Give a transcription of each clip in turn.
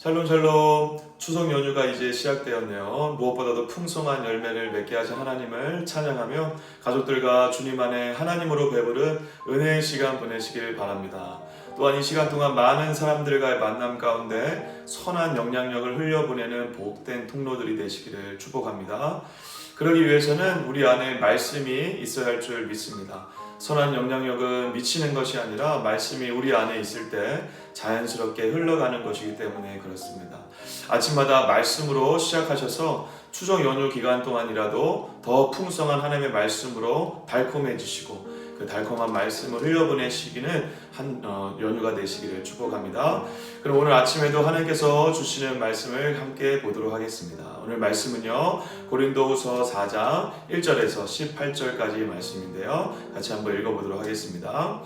샬롬 샬롬. 추석 연휴가 이제 시작되었네요. 무엇보다도 풍성한 열매를 맺게 하신 하나님을 찬양하며 가족들과 주님 안에 하나님으로 배부른 은혜의 시간 보내시길 바랍니다. 또한 이 시간 동안 많은 사람들과의 만남 가운데 선한 영향력을 흘려보내는 복된 통로들이 되시기를 축복합니다. 그러기 위해서는 우리 안에 말씀이 있어야 할 줄 믿습니다. 선한 영향력은 미치는 것이 아니라 말씀이 우리 안에 있을 때 자연스럽게 흘러가는 것이기 때문에 그렇습니다. 아침마다 말씀으로 시작하셔서 추석 연휴 기간 동안이라도 더 풍성한 하나님의 말씀으로 달콤해지시고 그 달콤한 말씀을 흘려보내시기는 연휴가 되시기를 축복합니다. 그럼 오늘 아침에도 하나님께서 주시는 말씀을 함께 보도록 하겠습니다. 오늘 말씀은요, 고린도후서 4장 1절에서 18절까지 말씀인데요. 같이 한번 읽어보도록 하겠습니다.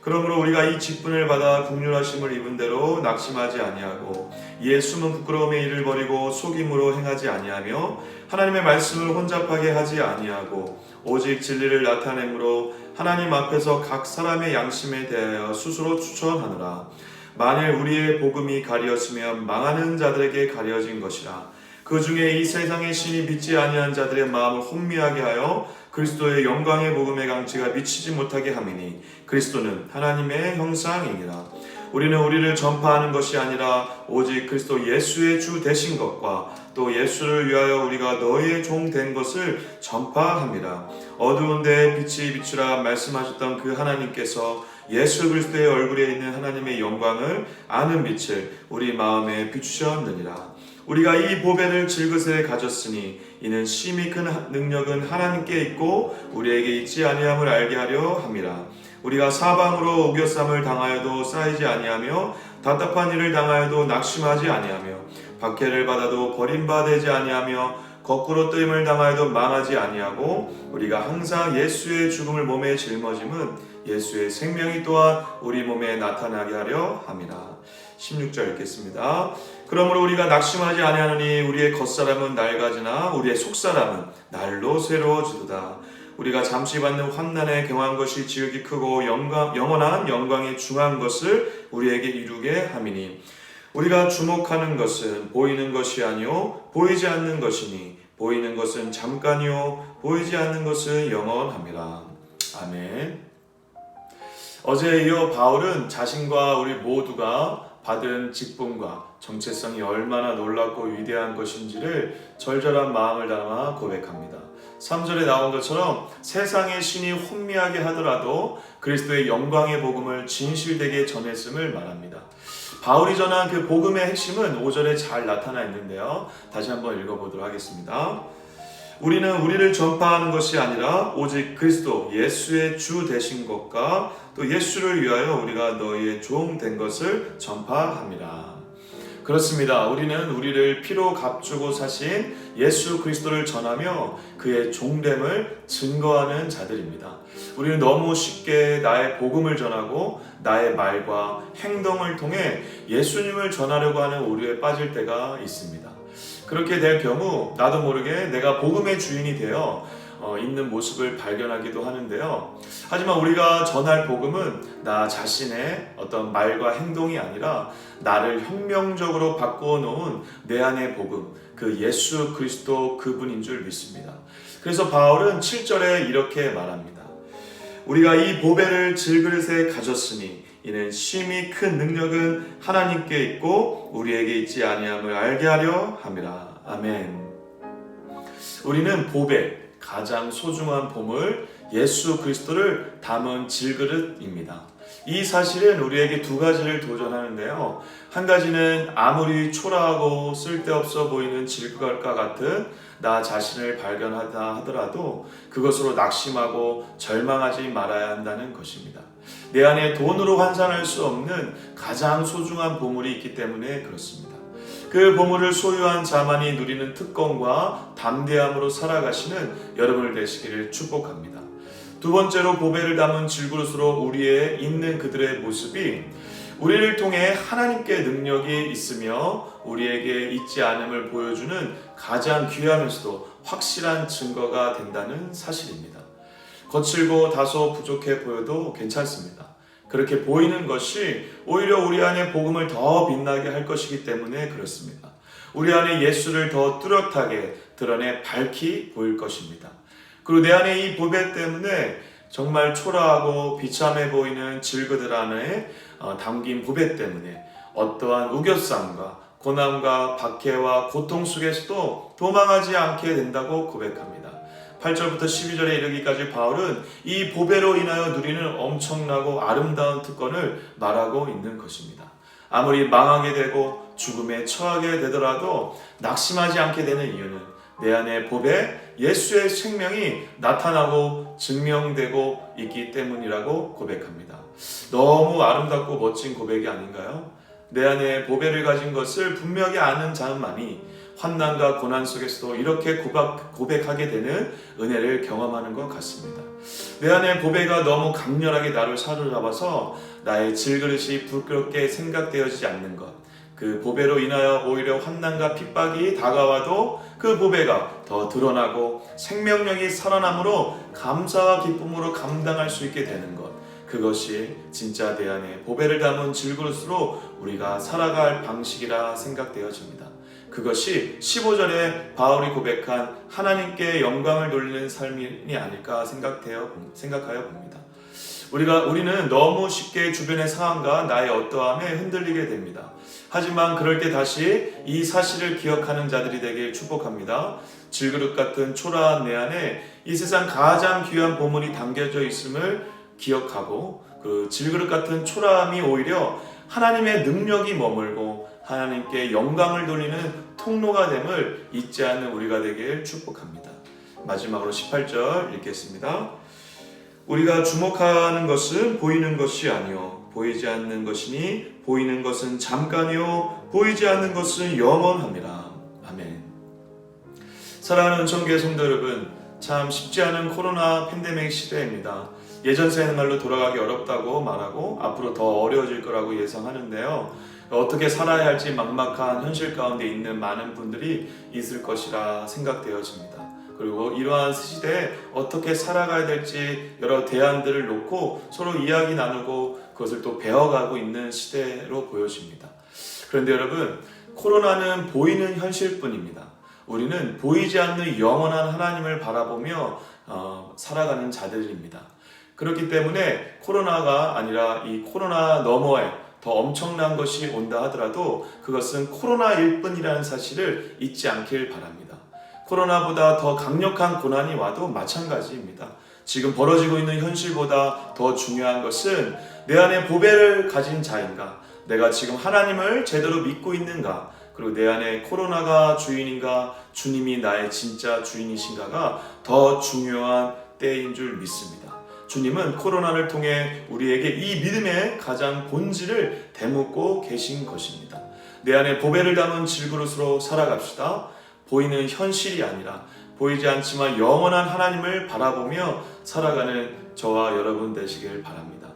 그러므로 우리가 이 직분을 받아 긍휼하심을 입은 대로 낙심하지 아니하고 이에 숨은 부끄러움의 일을 버리고 속임으로 행하지 아니하며 하나님의 말씀을 혼잡하게 하지 아니하고 오직 진리를 나타내므로 하나님 앞에서 각 사람의 양심에 대하여 스스로 추천하노라. 만일 우리의 복음이 가리었으면 망하는 자들에게 가려진 것이라. 그 중에 이 세상의 신이 믿지 아니한 자들의 마음을 혼미하게 하여 그리스도의 영광의 복음의 강치가 미치지 못하게 함이니 그리스도는 하나님의 형상이니라. 우리는 우리를 전파하는 것이 아니라 오직 그리스도 예수의 주 되신 것과 또 예수를 위하여 우리가 너희의 종 된 것을 전파함이라. 어두운 데에 빛이 비추라 말씀하셨던 그 하나님께서 예수 그리스도의 얼굴에 있는 하나님의 영광을 아는 빛을 우리 마음에 비추셨느니라. 우리가 이 보배를 질그새 가졌으니 이는 심히 큰 능력은 하나님께 있고 우리에게 있지 아니함을 알게 하려 함이라. 우리가 사방으로 우겨쌈을 당하여도 쌓이지 아니하며 답답한 일을 당하여도 낙심하지 아니하며 박해를 받아도 버림받지 아니하며 거꾸로 뜨임을 당하여도 망하지 아니하고 우리가 항상 예수의 죽음을 몸에 짊어짐은 예수의 생명이 또한 우리 몸에 나타나게 하려 함이라. 16절 읽겠습니다. 그러므로 우리가 낙심하지 아니하노니 우리의 겉사람은 낡아지나 우리의 속사람은 날로 새로워지도다. 우리가 잠시 받는 환난에 경한 것이 지극히 크고 영원한 영광에 중한 것을 우리에게 이루게 함이니 우리가 주목하는 것은 보이는 것이 아니요 보이지 않는 것이니 보이는 것은 잠깐이요 보이지 않는 것은 영원함이라. 아멘. 어제에 이어 바울은 자신과 우리 모두가 받은 직분과 정체성이 얼마나 놀랍고 위대한 것인지를 절절한 마음을 담아 고백합니다. 3절에 나온 것처럼 세상의 신이 혼미하게 하더라도 그리스도의 영광의 복음을 진실되게 전했음을 말합니다. 바울이 전한 그 복음의 핵심은 5절에 잘 나타나 있는데요. 다시 한번 읽어보도록 하겠습니다. 우리는 우리를 전파하는 것이 아니라 오직 그리스도 예수의 주 되신 것과 또 예수를 위하여 우리가 너희의 종 된 것을 전파함이라. 그렇습니다. 우리는 우리를 피로 값주고 사신 예수 그리스도를 전하며 그의 종됨을 증거하는 자들입니다. 우리는 너무 쉽게 나의 복음을 전하고 나의 말과 행동을 통해 예수님을 전하려고 하는 오류에 빠질 때가 있습니다. 그렇게 될 경우 나도 모르게 내가 복음의 주인이 되어 있는 모습을 발견하기도 하는데요. 하지만 우리가 전할 복음은 나 자신의 어떤 말과 행동이 아니라 나를 혁명적으로 바꾸어 놓은 내 안의 복음, 그 예수 그리스도 그분인 줄 믿습니다. 그래서 바울은 7절에 이렇게 말합니다. 우리가 이 보배를 질그릇에 가졌으니 이는 심히 큰 능력은 하나님께 있고 우리에게 있지 아니함을 알게 하려 함이라. 아멘. 우리는 보배, 가장 소중한 보물 예수 그리스도를 담은 질그릇입니다. 이 사실은 우리에게 두 가지를 도전하는데요. 한 가지는 아무리 초라하고 쓸데없어 보이는 질그릇과 같은 나 자신을 발견하다 하더라도 그것으로 낙심하고 절망하지 말아야 한다는 것입니다. 내 안에 돈으로 환산할 수 없는 가장 소중한 보물이 있기 때문에 그렇습니다. 그 보물을 소유한 자만이 누리는 특권과 담대함으로 살아가시는 여러분을 되시기를 축복합니다. 두 번째로 보배를 담은 질그릇으로 우리의 있는 그들의 모습이 우리를 통해 하나님께 능력이 있으며 우리에게 있지 않음을 보여주는 가장 귀하면서도 확실한 증거가 된다는 사실입니다. 거칠고 다소 부족해 보여도 괜찮습니다. 그렇게 보이는 것이 오히려 우리 안에 복음을 더 빛나게 할 것이기 때문에 그렇습니다. 우리 안에 예수를 더 뚜렷하게 드러내 밝히 보일 것입니다. 그리고 내 안에 이 보배 때문에 정말 초라하고 비참해 보이는 질그들 안에 담긴 보배 때문에 어떠한 우겨쌈과 고난과 박해와 고통 속에서도 도망하지 않게 된다고 고백합니다. 8절부터 12절에 이르기까지 바울은 이 보배로 인하여 누리는 엄청나고 아름다운 특권을 말하고 있는 것입니다. 아무리 망하게 되고 죽음에 처하게 되더라도 낙심하지 않게 되는 이유는 내 안에 보배 예수의 생명이 나타나고 증명되고 있기 때문이라고 고백합니다. 너무 아름답고 멋진 고백이 아닌가요? 내 안에 보배를 가진 것을 분명히 아는 자만이 환난과 고난 속에서도 이렇게 고백하게 되는 은혜를 경험하는 것 같습니다. 내 안에 보배가 너무 강렬하게 나를 사로잡아서 나의 질그릇이 부끄럽게 생각되어지지 않는 것, 그 보배로 인하여 오히려 환난과 핍박이 다가와도 그 보배가 더 드러나고 생명력이 살아남으로 감사와 기쁨으로 감당할 수 있게 되는 것, 그것이 진짜 내 안에 보배를 담은 질그릇으로 우리가 살아갈 방식이라 생각되어집니다. 그것이 15절에 바울이 고백한 하나님께 영광을 돌리는 삶이 아닐까 생각하여 봅니다. 우리는 너무 쉽게 주변의 상황과 나의 어떠함에 흔들리게 됩니다. 하지만 그럴 때 다시 이 사실을 기억하는 자들이 되길 축복합니다. 질그릇 같은 초라한 내 안에 이 세상 가장 귀한 보물이 담겨져 있음을 기억하고 그 질그릇 같은 초라함이 오히려 하나님의 능력이 머물고 하나님께 영광을 돌리는 통로가 됨을 잊지 않는 우리가 되길 축복합니다. 마지막으로 18절 읽겠습니다. 우리가 주목하는 것은 보이는 것이 아니요 보이지 않는 것이니 보이는 것은 잠깐이요 보이지 않는 것은 영원함이라. 아멘. 사랑하는 은총교회 성도 여러분, 참 쉽지 않은 코로나 팬데믹 시대입니다. 예전 생활로 돌아가기 어렵다고 말하고 앞으로 더 어려워질 거라고 예상하는데요. 어떻게 살아야 할지 막막한 현실 가운데 있는 많은 분들이 있을 것이라 생각되어집니다. 그리고 이러한 시대에 어떻게 살아가야 될지 여러 대안들을 놓고 서로 이야기 나누고 그것을 또 배워가고 있는 시대로 보여집니다. 그런데 여러분, 코로나는 보이는 현실뿐입니다. 우리는 보이지 않는 영원한 하나님을 바라보며 살아가는 자들입니다. 그렇기 때문에 코로나가 아니라 이 코로나 너머에 더 엄청난 것이 온다 하더라도 그것은 코로나일 뿐이라는 사실을 잊지 않길 바랍니다. 코로나보다 더 강력한 고난이 와도 마찬가지입니다. 지금 벌어지고 있는 현실보다 더 중요한 것은 내 안에 보배를 가진 자인가, 내가 지금 하나님을 제대로 믿고 있는가, 그리고 내 안에 코로나가 주인인가, 주님이 나의 진짜 주인이신가가 더 중요한 때인 줄 믿습니다. 주님은 코로나를 통해 우리에게 이 믿음의 가장 본질을 되묻고 계신 것입니다. 내 안에 보배를 담은 질그릇으로 살아갑시다. 보이는 현실이 아니라 보이지 않지만 영원한 하나님을 바라보며 살아가는 저와 여러분 되시길 바랍니다.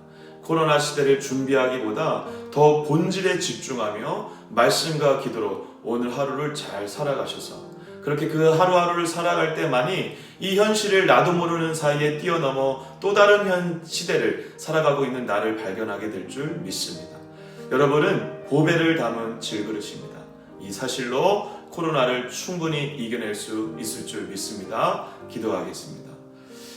코로나 시대를 준비하기보다 더 본질에 집중하며 말씀과 기도로 오늘 하루를 잘 살아가셔서 그렇게 그 하루하루를 살아갈 때만이 이 현실을 나도 모르는 사이에 뛰어넘어 또 다른 시대를 살아가고 있는 나를 발견하게 될 줄 믿습니다. 여러분은 보배를 담은 질그릇입니다. 이 사실로 코로나를 충분히 이겨낼 수 있을 줄 믿습니다. 기도하겠습니다.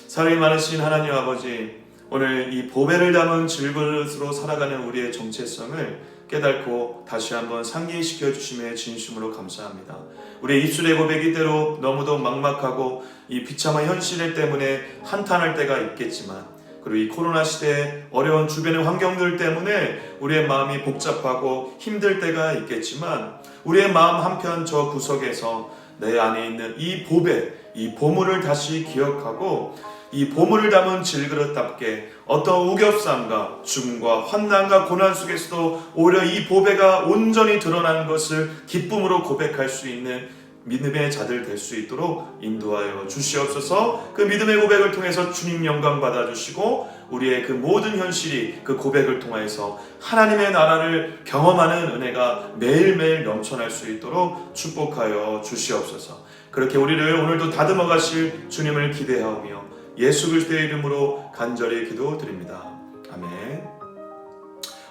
사랑이 많으신 하나님 아버지, 오늘 이 보배를 담은 질그릇으로 살아가는 우리의 정체성을 깨닫고 다시 한번 상기시켜 주심에 진심으로 감사합니다. 우리의 입술의 고백이 때로 너무도 막막하고 이 비참한 현실 때문에 한탄할 때가 있겠지만, 그리고 이 코로나 시대의 어려운 주변의 환경들 때문에 우리의 마음이 복잡하고 힘들 때가 있겠지만, 우리의 마음 한편 저 구석에서 내 안에 있는 이 보배, 이 보물을 다시 기억하고 이 보물을 담은 질그릇답게 어떤 우겹삼과 죽음과 환난과 고난 속에서도 오히려 이 보배가 온전히 드러나는 것을 기쁨으로 고백할 수 있는 믿음의 자들 될 수 있도록 인도하여 주시옵소서. 그 믿음의 고백을 통해서 주님 영광 받아주시고 우리의 그 모든 현실이 그 고백을 통해서 하나님의 나라를 경험하는 은혜가 매일매일 넘쳐날 수 있도록 축복하여 주시옵소서. 그렇게 우리를 오늘도 다듬어 가실 주님을 기대하며 예수 그리스도의 이름으로 간절히 기도드립니다. 아멘.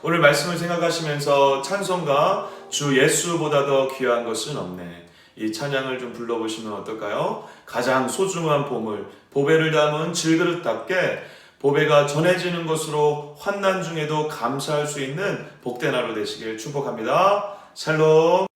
오늘 말씀을 생각하시면서 찬송가 주 예수보다 더 귀한 것은 없네, 이 찬양을 좀 불러보시면 어떨까요? 가장 소중한 보물, 보배를 담은 질그릇답게 보배가 전해지는 것으로 환난 중에도 감사할 수 있는 복된 하루 되시길 축복합니다. 샬롬.